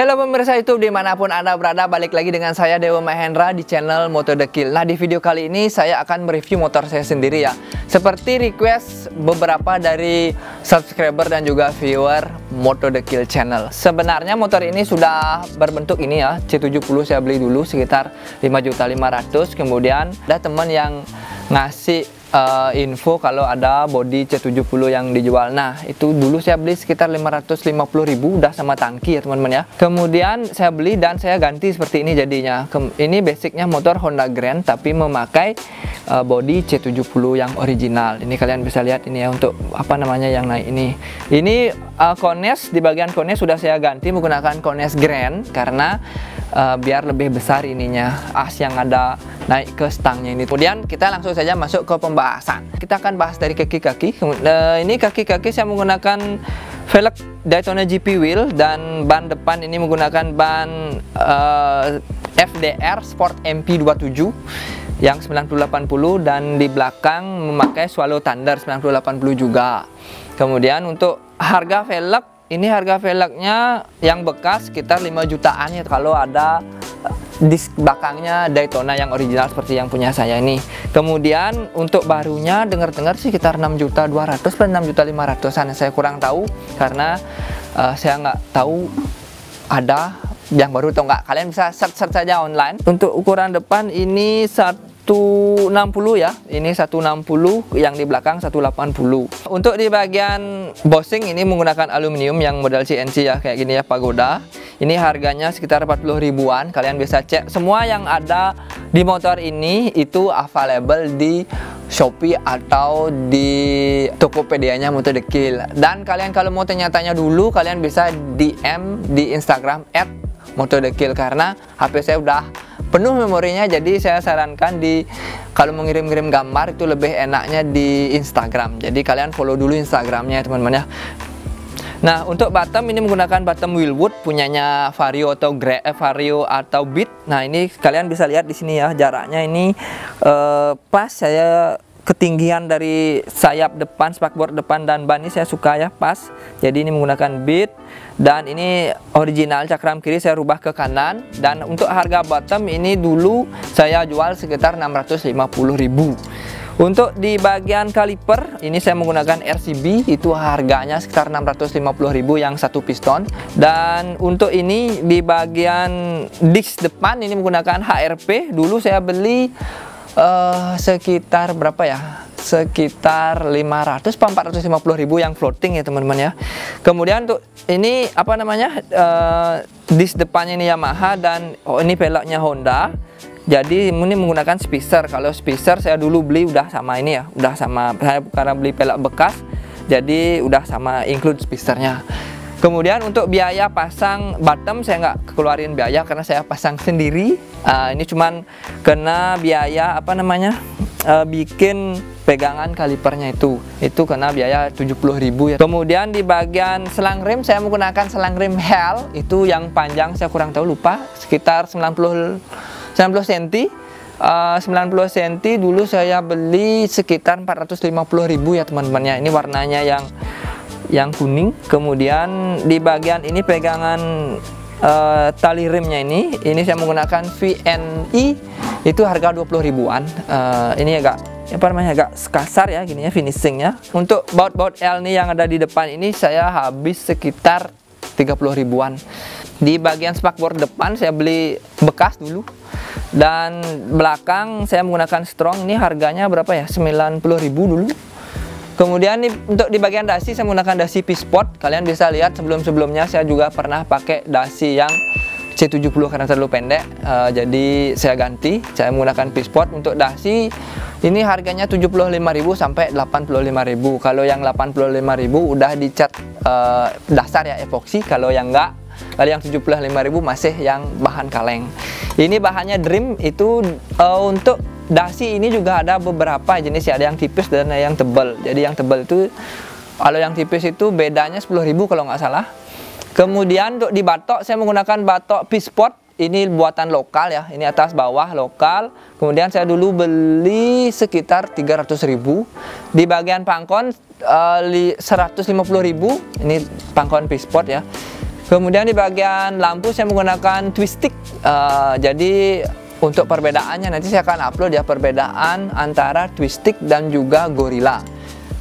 Halo pemirsa YouTube dimanapun Anda berada, balik lagi dengan saya Dewa Mahendra di channel Moto The Kill. Nah, di video kali ini saya akan mereview motor saya sendiri ya. Seperti request beberapa dari subscriber dan juga viewer Moto The Kill channel. Sebenarnya motor ini sudah berbentuk ini ya, C70 saya beli dulu sekitar 5.500.000. Kemudian ada teman yang ngasih info kalau ada body C70 yang dijual. Nah, itu dulu saya beli sekitar 550.000 udah sama tangki ya teman-teman ya. Kemudian saya beli dan saya ganti seperti ini jadinya. Ini basicnya motor Honda Grand tapi memakai body C70 yang original. Ini kalian bisa lihat ini ya, untuk apa namanya yang naik ini. Ini kones, di bagian kones sudah saya ganti menggunakan kones Grand karena biar lebih besar ininya, as yang ada naik ke stangnya ini. Kemudian kita langsung saja masuk ke pembahasan. Kita akan bahas dari kaki-kaki. Ini kaki-kaki saya menggunakan velg Daytona GP wheel dan ban depan ini menggunakan ban FDR Sport MP27 yang 9080 dan di belakang memakai Swallow Thunder 9080 juga. Kemudian untuk harga velg, ini harga velgnya yang bekas sekitar 5 jutaan ya, kalau ada disk belakangnya Daytona yang original seperti yang punya saya ini. Kemudian untuk barunya dengar-dengar sih sekitar 6.200.000 dan 6.500.000-an. Saya kurang tahu karena saya nggak tahu ada yang baru atau enggak. Kalian bisa search saja online. Untuk ukuran depan ini 160 ya, ini 160, yang di belakang 180. Untuk di bagian bossing ini menggunakan aluminium yang model CNC ya, kayak gini ya, Pagoda. Ini harganya sekitar 40 ribuan. Kalian bisa cek semua yang ada di motor ini itu available di Shopee atau di Tokopedia-nya Moto The Kill. Dan kalian kalau mau tanya-tanya dulu, kalian bisa DM di Instagram @MotoTheKill karena HP saya udah penuh memorinya. Jadi saya sarankan kalau mau ngirim-ngirim gambar itu lebih enaknya di Instagram. Jadi kalian follow dulu Instagramnya teman-teman ya. Nah, untuk bottom ini menggunakan bottom Wilwood punyanya Vario atau Vario atau Beat. Nah, ini kalian bisa lihat di sini ya, jaraknya ini pas. Saya ketinggian dari sayap depan, spakbor depan dan ban ini saya suka ya, pas. Jadi ini menggunakan Beat dan ini original, cakram kiri saya rubah ke kanan. Dan untuk harga bottom ini dulu saya jual sekitar 650.000. Untuk di bagian kaliper ini saya menggunakan RCB, itu harganya sekitar 650.000 yang satu piston. Dan untuk ini di bagian disk depan ini menggunakan HRP. Dulu saya beli sekitar berapa ya? Sekitar 450.000 yang floating ya teman-teman ya. Kemudian untuk ini apa namanya? Disk depannya ini Yamaha dan ini velgnya Honda. Jadi ini menggunakan spacer. Kalau spacer saya dulu beli udah sama ini ya, udah sama, saya karena beli pelek bekas jadi udah sama include spacernya. Kemudian untuk biaya pasang bottom saya nggak keluarin biaya karena saya pasang sendiri. Ini cuman kena biaya apa namanya, bikin pegangan kalipernya itu kena biaya 70.000 ya. Kemudian di bagian selang rem saya menggunakan selang rem Hell, itu yang panjang saya kurang tahu, lupa, sekitar 90 cm. 90 cm dulu saya beli sekitar 450.000 ya teman-teman ya. Ini warnanya yang kuning. Kemudian di bagian ini pegangan tali remnya ini saya menggunakan VNI, itu harga 20 ribuan. Ini agak apa namanya, agak kasar ya gini ya finishingnya. Untuk baut L nih yang ada di depan ini saya habis sekitar 30 ribuan. Di bagian spakbor depan saya beli bekas dulu. Dan belakang saya menggunakan strong, ini harganya berapa ya, 90.000 dulu. Kemudian untuk di bagian dasi saya menggunakan dasi P-Sport. Kalian bisa lihat sebelum-sebelumnya saya juga pernah pakai dasi yang C70 karena terlalu pendek, jadi saya ganti, saya menggunakan P-Sport. Untuk dasi ini harganya 75.000 sampai 85.000. Kalau yang 85.000 udah dicat dasar ya, epoxy. Kalau yang enggak, kalau yang 75.000 masih yang bahan kaleng. Ini bahannya Dream. Itu untuk dasi ini juga ada beberapa jenis ya, ada yang tipis dan ada yang tebal. Jadi yang tebal itu, kalau yang tipis itu bedanya 10.000 kalau nggak salah. Kemudian untuk di batok saya menggunakan batok P-Sport. Ini buatan lokal ya, ini atas bawah lokal. Kemudian saya dulu beli sekitar 300.000. Di bagian pangkon 150.000. Ini pangkon P-Sport ya. Kemudian di bagian lampu saya menggunakan twist stick. Jadi untuk perbedaannya nanti saya akan upload ya, perbedaan antara twist stick dan juga Gorilla.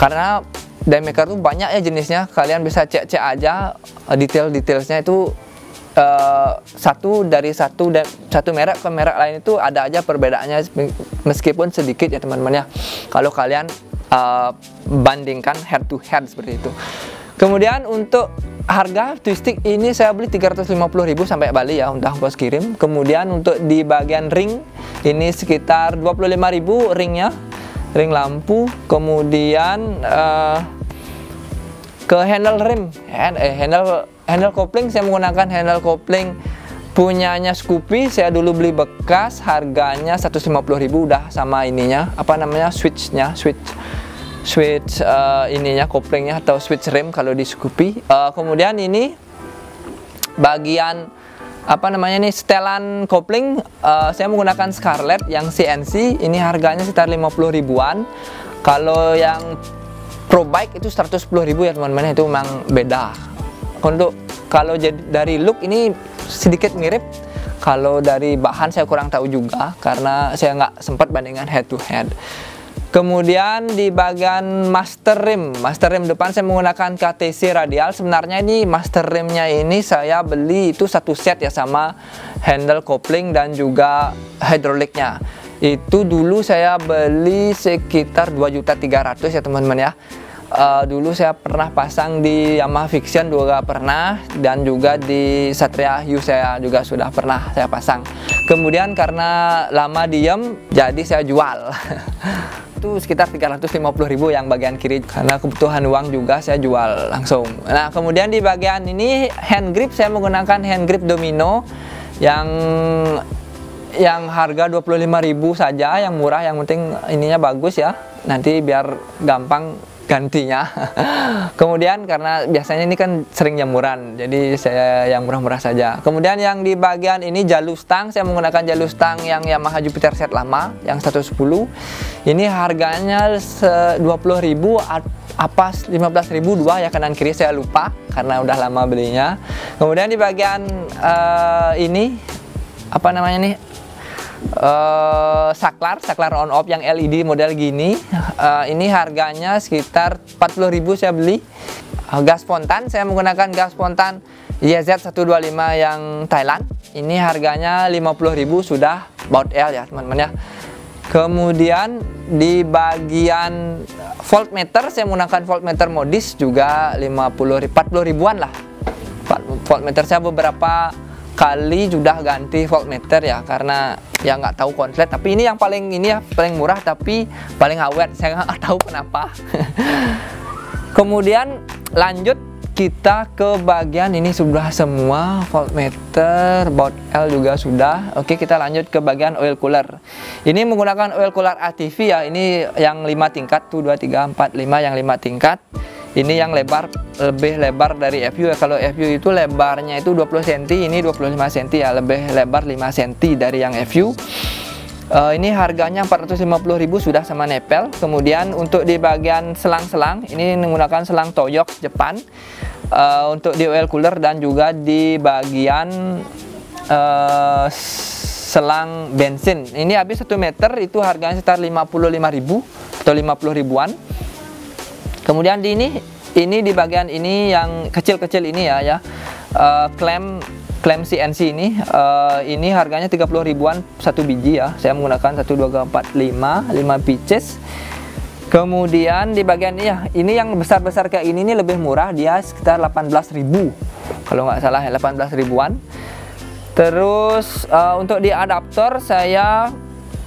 Karena Daymaker tuh banyak ya jenisnya, kalian bisa cek-cek aja detail-detailsnya itu satu merek ke merek lain itu ada aja perbedaannya meskipun sedikit ya teman-teman ya. Kalau kalian bandingkan head to head seperti itu. Kemudian untuk harga twist stick ini saya beli 350.000 sampai Bali ya, udah ongkos kirim. Kemudian untuk di bagian ring ini sekitar 25.000 ringnya, ring lampu. Kemudian ke handle rem, handle kopling saya menggunakan handle kopling punyanya Scoopy. Saya dulu beli bekas, harganya 150.000 udah sama ininya, apa namanya, switch ininya, koplingnya atau switch rem kalau di Scoopy. Kemudian ini bagian apa namanya nih, setelan kopling saya menggunakan Scarlett yang CNC, ini harganya sekitar 50.000-an. Kalau yang Pro Bike itu 110.000 ya teman-teman, itu memang beda. Untuk kalau dari look ini sedikit mirip, kalau dari bahan saya kurang tahu juga karena saya nggak sempat bandingkan head to head. Kemudian di bagian master rim depan saya menggunakan KTC radial. Sebenarnya ini master rimnya ini saya beli itu satu set ya, sama handle kopling dan juga hidroliknya. Itu dulu saya beli sekitar 2.300.000 ya teman-teman ya. Dulu saya pernah pasang di Yamaha Vixian juga pernah, dan juga di Satria Hiu saya juga sudah pernah saya pasang. Kemudian karena lama diem jadi saya jual. Itu sekitar 350.000 yang bagian kiri, karena kebutuhan uang juga saya jual langsung. Nah kemudian di bagian ini hand grip, saya menggunakan hand grip Domino yang harga 25.000 saja, yang murah, yang penting ininya bagus ya, nanti biar gampang gantinya. Kemudian karena biasanya ini kan sering jamuran, jadi saya yang murah-murah saja. Kemudian yang di bagian ini jalur stang, saya menggunakan jalur stang yang Yamaha Jupiter set lama yang 110. Ini harganya 20.000 apa 15.000 dua ya, kanan kiri saya lupa karena udah lama belinya. Kemudian di bagian ini apa namanya nih, saklar on off yang LED model gini. Ini harganya sekitar 40.000 saya beli. Gas spontan, saya menggunakan gas spontan YZ125 yang Thailand. Ini harganya 50.000 sudah baut L ya teman-teman ya. Kemudian di bagian voltmeter, saya menggunakan voltmeter modis juga 40.000-an lah. Voltmeter saya beberapa kali sudah ganti voltmeter ya, karena ya nggak tahu konslet. Tapi ini yang paling ini ya, paling murah tapi paling awet, saya nggak tahu kenapa. Kemudian lanjut kita ke bagian ini, sudah semua voltmeter, baut L juga sudah. Oke, kita lanjut ke bagian oil cooler. Ini menggunakan oil cooler ATV ya, ini yang 5 tingkat tuh, 2, 3, 4, 5 yang 5 tingkat. Ini yang lebar, lebih lebar dari FU ya. Kalau FU itu lebarnya itu 20 cm, ini 25 cm ya, lebih lebar 5 cm dari yang FU. Ini harganya 450.000 sudah sama nepel. Kemudian untuk di bagian selang-selang, ini menggunakan selang Toyox Jepang untuk di oil cooler, dan juga di bagian selang bensin. Ini habis 1 meter itu harganya sekitar 55.000 atau 50.000-an. Kemudian di ini di bagian ini yang kecil-kecil ini ya, klem CNC ini harganya 30.000-an satu biji ya. Saya menggunakan 1, 2, 4, 5 pieces. Kemudian di bagian ini yang besar-besar kayak ini lebih murah, dia sekitar 18.000 kalau nggak salah ya, 18.000-an. Terus untuk di adaptor saya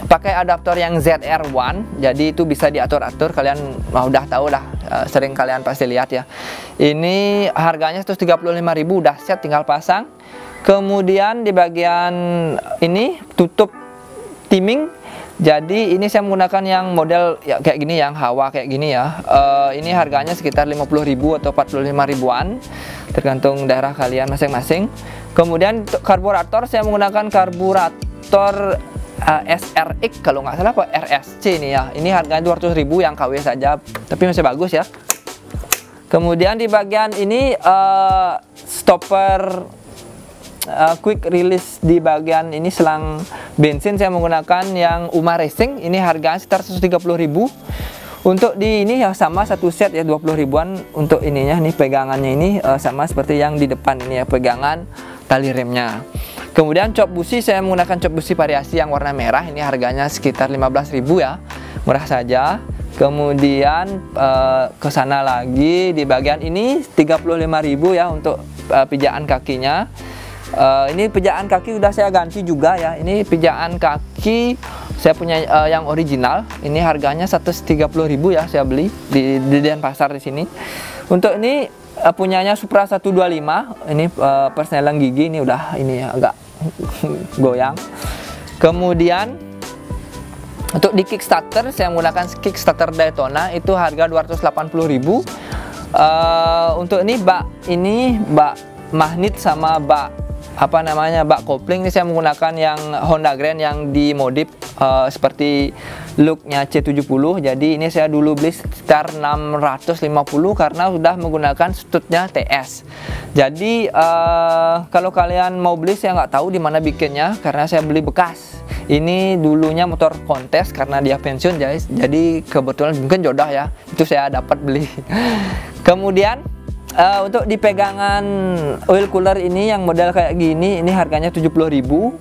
pakai adaptor yang ZR1, jadi itu bisa diatur-atur. Kalian udah tahu lah, sering kalian pasti lihat ya. Ini harganya 135.000 udah set, tinggal pasang. Kemudian di bagian ini tutup timing, jadi ini saya menggunakan yang model ya, kayak gini, yang hawa kayak gini ya. Ini harganya sekitar 50.000 atau 45.000-an tergantung daerah kalian masing-masing. Kemudian untuk karburator, saya menggunakan karburator SRX kalau nggak salah, apa RSC ini ya. Ini harganya 200.000 yang KW saja, tapi masih bagus ya. Kemudian di bagian ini stopper quick release di bagian ini selang bensin saya menggunakan yang Uma Racing. Ini harganya sekitar 130.000. Untuk di ini ya sama satu set ya 20 ribuan untuk ininya, nih pegangannya ini sama seperti yang di depan ini ya, pegangan tali remnya. Kemudian cop busi saya menggunakan cop busi variasi yang warna merah, ini harganya sekitar 15.000 ya, murah saja. Kemudian ke sana lagi di bagian ini 35.000 ya untuk pijaan kakinya. Ini pijaan kaki udah saya ganti juga ya. Ini pijaan kaki saya punya yang original. Ini harganya 130.000 ya, saya beli di Denpasar di sini. Untuk ini punyanya Supra 125. Ini persneling gigi ini udah ini agak goyang. Kemudian untuk di Kickstarter saya menggunakan Kickstarter Daytona, itu harga 280.000. Untuk ini bak magnet sama bak bak kopling ini saya menggunakan yang Honda Grand yang dimodif seperti looknya C70. Jadi ini saya dulu beli sekitar 650 karena sudah menggunakan stutnya TS. Jadi kalau kalian mau beli, saya nggak tahu di mana bikinnya karena saya beli bekas. Ini dulunya motor kontes karena dia pensiun guys, jadi kebetulan mungkin jodoh ya, itu saya dapat beli. Kemudian untuk di pegangan oil cooler ini yang model kayak gini, ini harganya 70.000.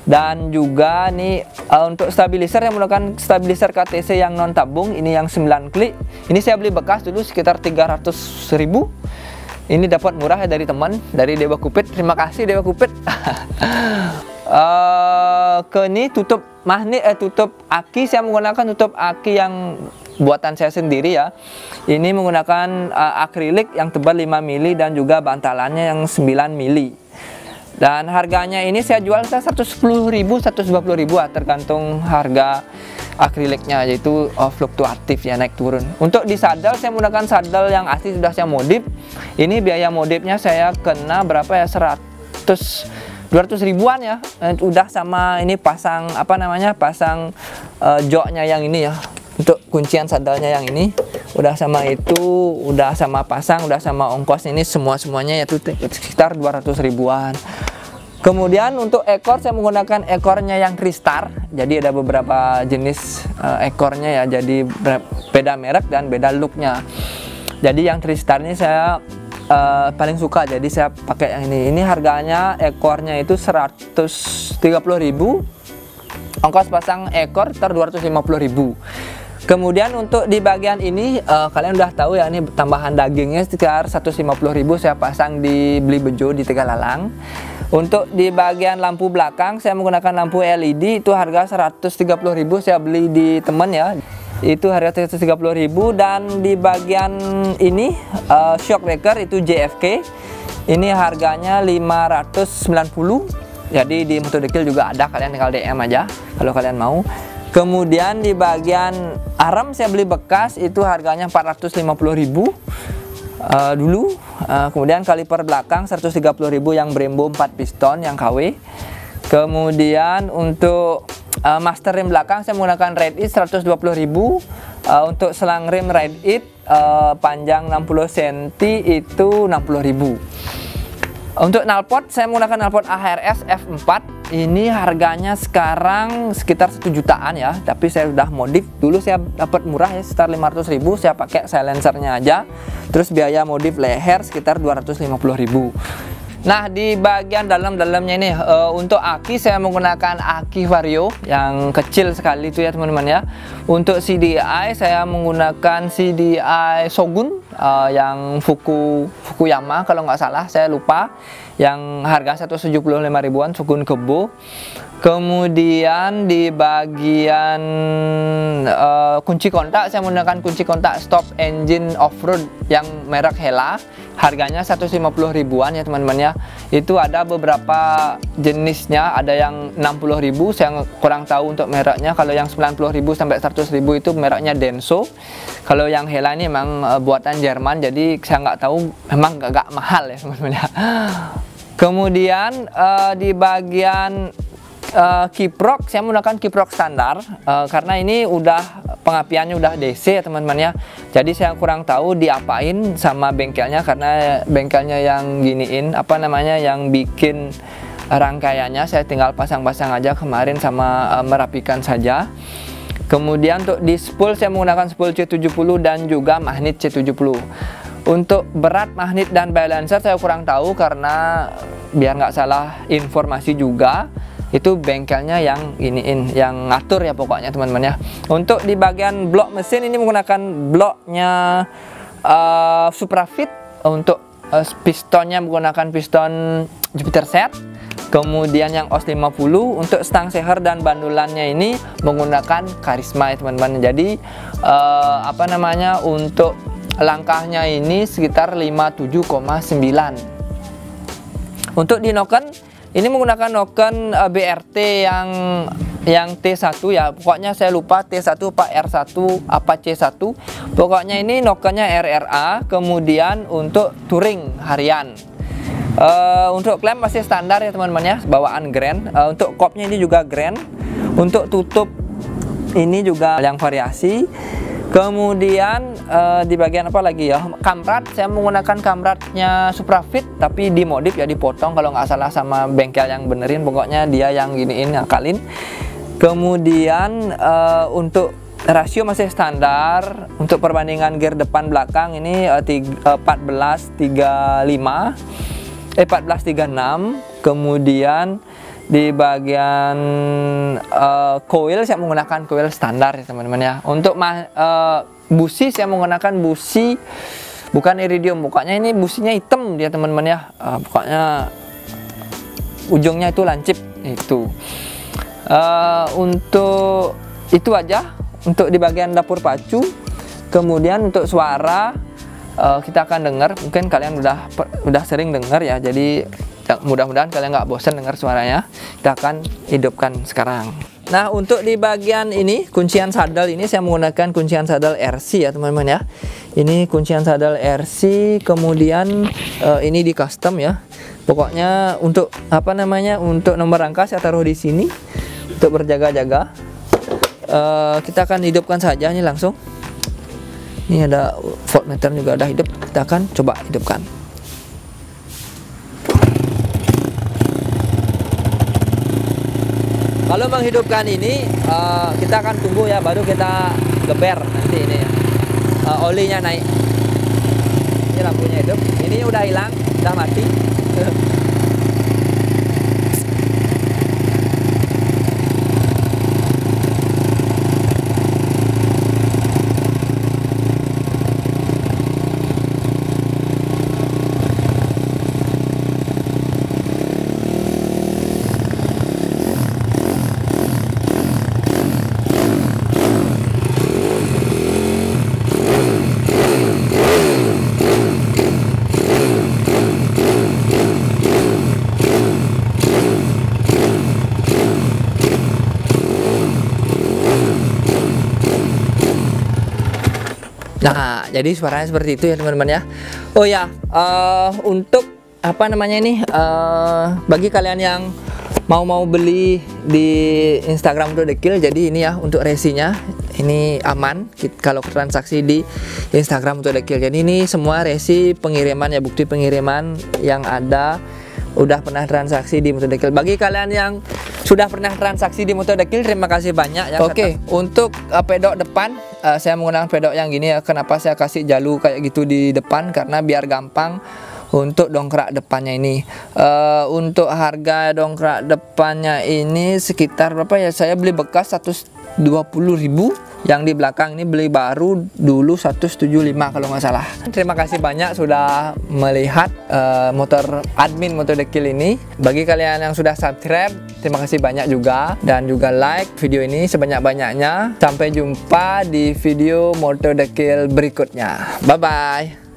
Dan juga nih untuk stabilizer yang menggunakan stabilizer KTC yang non tabung, ini yang 9 klik. Ini saya beli bekas dulu sekitar 300.000. Ini dapat murah ya dari teman, dari Dewa Kupit. Terima kasih Dewa Kupit. Ke ini tutup magnet, tutup aki, saya menggunakan tutup aki yang buatan saya sendiri ya. Ini menggunakan akrilik yang tebal 5 mili dan juga bantalannya yang 9 mili. Dan harganya ini saya jual 110.000, 120.000 tergantung harga akriliknya, yaitu fluktuatif ya, naik turun. Untuk di sadel saya menggunakan sadel yang asli sudah saya modif. Ini biaya modifnya saya kena berapa ya, 200 ribuan ya. Udah sama ini pasang pasang joknya yang ini ya. Untuk kuncian sadelnya yang ini udah sama itu, udah sama pasang, udah sama ongkos ini semuanya yaitu sekitar 200 ribuan. Kemudian untuk ekor saya menggunakan ekornya yang Tristar. Jadi ada beberapa jenis ekornya ya, jadi beda merek dan beda looknya. Jadi yang Tristar ini saya paling suka, jadi saya pakai yang ini. Ini harganya ekornya itu 130.000. Ongkos pasang ekor sekitar 250.000. Kemudian untuk di bagian ini kalian udah tahu ya, ini tambahan dagingnya sekitar 150.000 saya pasang di Beli Bejo di Tegalalang. Untuk di bagian lampu belakang saya menggunakan lampu LED, itu harga 130.000 saya beli di temen ya. Itu harga 130.000. Dan di bagian ini shock breaker itu JFK. Ini harganya 590. Jadi di Motodekil juga ada, kalian tinggal DM aja kalau kalian mau. Kemudian di bagian arm saya beli bekas, itu harganya 450.000 dulu. Kemudian kaliper belakang 130.000 yang Brembo 4 piston yang KW. Kemudian untuk master rim belakang saya menggunakan Ride It 120.000. Untuk selang rim Ride It panjang 60 cm itu 60.000. Untuk knalpot saya menggunakan knalpot AHRS F4. Ini harganya sekarang sekitar 1 jutaan ya, tapi saya sudah modif. Dulu saya dapat murah ya, sekitar 500.000, saya pakai silencernya aja. Terus biaya modif leher sekitar 250.000. Nah, di bagian dalamnya ini untuk aki saya menggunakan aki Vario yang kecil sekali itu ya teman-teman ya. Untuk CDI saya menggunakan CDI Shogun yang Fukuyama kalau nggak salah, saya lupa, yang harga 175 ribuan, Shogun Kebo. Kemudian di bagian kunci kontak saya menggunakan kunci kontak stop engine off-road yang merek Hella, harganya 150 ribuan ya teman-teman ya. Itu ada beberapa jenisnya, ada yang 60.000, saya kurang tahu untuk mereknya. Kalau yang 90.000 sampai 100.000 itu mereknya Denso. Kalau yang Hella ini memang buatan Jerman, jadi saya nggak tahu, memang agak mahal ya teman-teman ya. Kemudian di bagian kiprok saya menggunakan kiprok standar karena ini udah pengapiannya udah DC ya teman-teman ya. Jadi saya kurang tahu diapain sama bengkelnya, karena bengkelnya yang giniin apa namanya, yang bikin rangkaiannya. Saya tinggal pasang-pasang aja kemarin sama merapikan saja. Kemudian untuk di spool saya menggunakan spool C70 dan juga magnet C70. Untuk berat magnet dan balancer saya kurang tahu, karena biar nggak salah informasi juga, itu bengkelnya yang iniin, yang ngatur ya pokoknya teman-teman ya. Untuk di bagian blok mesin ini menggunakan bloknya Suprafit. Untuk pistonnya menggunakan piston Jupiter set. Kemudian yang OS 50. Untuk stang seher dan bandulannya ini menggunakan Karisma ya teman-teman. Jadi apa namanya, untuk langkahnya ini sekitar 57,9. Untuk di noken ini menggunakan noken BRT yang T1 ya. Pokoknya saya lupa T1 apa R1 apa C1. Pokoknya ini nokennya RRA. Kemudian untuk touring harian. Untuk klem masih standar ya teman-teman ya, bawaan Grand. Untuk kopnya ini juga Grand. Untuk tutup ini juga yang variasi. Kemudian di bagian apa lagi ya, kamrat saya menggunakan kamratnya Suprafit, tapi dimodif ya, dipotong kalau nggak salah sama bengkel yang benerin. Pokoknya dia yang giniin, ngakalin. Kemudian untuk rasio masih standar. Untuk perbandingan gear depan belakang ini 1436. Kemudian di bagian coil saya menggunakan coil standar ya teman-teman ya. Untuk busi saya menggunakan busi bukan iridium, pokoknya ini businya hitam dia teman-teman ya. Pokoknya ujungnya itu lancip itu. Untuk itu aja untuk di bagian dapur pacu. Kemudian untuk suara kita akan dengar, mungkin kalian udah sering dengar ya, jadi mudah-mudahan kalian nggak bosan dengar suaranya. Kita akan hidupkan sekarang. Nah, untuk di bagian ini kuncian sadel ini saya menggunakan kuncian sadel RC ya teman-teman ya. Ini kuncian sadel RC. Kemudian ini di custom ya. Pokoknya untuk apa namanya, untuk nomor rangka saya taruh di sini untuk berjaga-jaga. Kita akan hidupkan saja ini langsung. Ini ada voltmeter juga udah hidup. Kita akan coba hidupkan. Kalau menghidupkan ini kita akan tunggu ya, baru kita geber nanti ini ya. Olinya naik. Ini lampunya hidup. Ini udah hilang, udah mati. Nah, jadi suaranya seperti itu ya teman-teman ya. Oh ya, untuk apa namanya ini, bagi kalian yang mau beli di Instagram Motodekil, jadi ini ya untuk resinya ini aman kalau transaksi di Instagram Motodekil. Jadi ini semua resi pengiriman ya, bukti pengiriman yang ada udah pernah transaksi di Motodekil. Bagi kalian yang sudah pernah transaksi di Motodekil, terima kasih banyak ya. Oke, untuk pedok depan saya menggunakan pedok yang gini ya. Kenapa saya kasih jalur kayak gitu di depan? Karena biar gampang untuk dongkrak depannya ini. Untuk harga dongkrak depannya ini sekitar berapa ya? Saya beli bekas 120.000. Yang di belakang ini beli baru dulu 175 kalau nggak salah. Terima kasih banyak sudah melihat motor admin Motodekil ini. Bagi kalian yang sudah subscribe, terima kasih banyak juga. Dan juga like video ini sebanyak-banyaknya. Sampai jumpa di video Motodekil berikutnya. Bye-bye.